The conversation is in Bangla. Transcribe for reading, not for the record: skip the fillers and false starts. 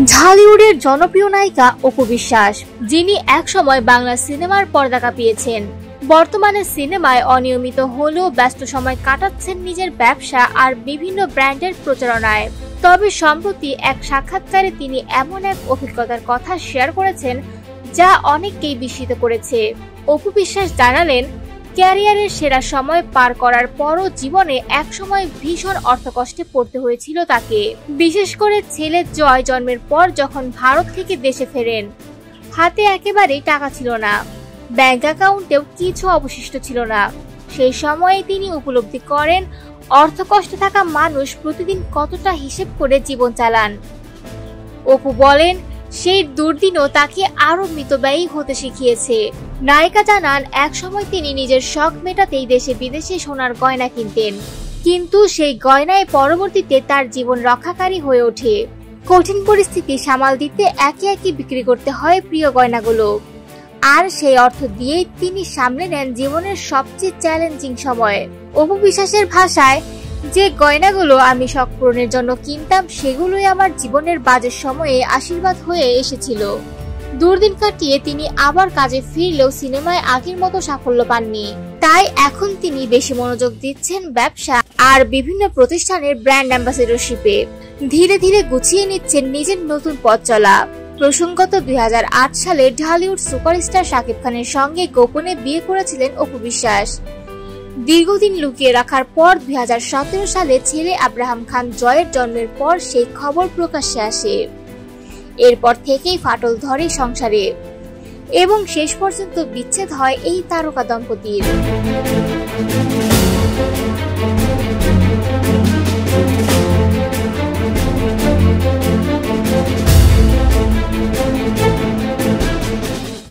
ঢালিউডের জনপ্রিয় নায়িকা অপু বিশ্বাস, যিনি একসময় বাংলা সিনেমার পর্দা কাঁপিয়েছেন, বর্তমানে সিনেমায় অনিয়মিত হলেও ব্যস্ত সময় কাটাচ্ছেন নিজের ব্যবসা আর বিভিন্ন ব্র্যান্ডের প্রচারণায়। তবে সম্প্রতি এক সাক্ষাৎকারে তিনি এমন এক অভিজ্ঞতার কথা শেয়ার করেছেন যা অনেককেই বিস্মিত করেছে। অপু বিশ্বাস জানালেন, ক্যারিয়ারের সেরা সময় পার করার পরও জীবনে একসময় ভীষণ অর্থকষ্টে পড়তে হয়েছিল তাকে। বিশেষ করে ছেলে জয় জন্মের পর যখন ভারত থেকে দেশে ফেরেন, হাতে একেবারেই টাকা ছিল না, ব্যাংক অ্যাকাউন্টেও কিছু অবশিষ্ট ছিল না। সেই সময়ে তিনি উপলব্ধি করেন অর্থকষ্টে থাকা মানুষ প্রতিদিন কতটা হিসেব করে জীবন চালান। অপু বলেন, সেই দুর্দিনও তাকে আরো মিতব্যয়ী হতে শিখিয়েছে। নায়িকা জানান, একসময় তিনি নিজের শখ মেটাতেই দেশে বিদেশে সোনার গয়না কিনতেন, কিন্তু সেই গয়নায় পরবর্তীতে তার জীবন রক্ষাকারী হয়ে ওঠে। কঠিন পরিস্থিতি সামাল দিতে একে একে বিক্রি করতে হয় প্রিয় গয়নাগুলো, আর সেই অর্থ দিয়েই তিনি সামলে নেন জীবনের সবচেয়ে চ্যালেঞ্জিং সময়। অপু বিশ্বাসের ভাষায়, যে গয়নাগুলো আমি শখ পূরণের জন্য কিনতাম সেগুলোই আমার জীবনের বাজের সময়ে আশীর্বাদ হয়ে এসেছিল। দুর্দিন কাটিয়ে তিনি আবার কাজে ফিরলেও সিনেমায় আগের মতো সাফল্য পাননি। তাই এখন তিনি বেশি মনোযোগ দিচ্ছেন ব্যবসা আর বিভিন্ন প্রতিষ্ঠানের ব্র্যান্ড অ্যাম্বাসেডরশিপে। ধীরে ধীরে গুছিয়ে নিচ্ছেন নিজের নতুন পথ চলা। প্রসঙ্গত 2008 সালে ঢালিউড সুপারস্টার শাকিব খানের সঙ্গে গোপনে বিয়ে করেছিলেন অপু বিশ্বাস। দীর্ঘদিন লুকিয়ে রাখার পর 2017 সালে ছেলে আব্রাহাম খান জয়ের জন্মের পর সেই খবর প্রকাশ্যে আসে। এরপর থেকেই ফাটল ধরে সংসারে এবং শেষ পর্যন্ত বিচ্ছেদ হয় এই তারকা দম্পতির।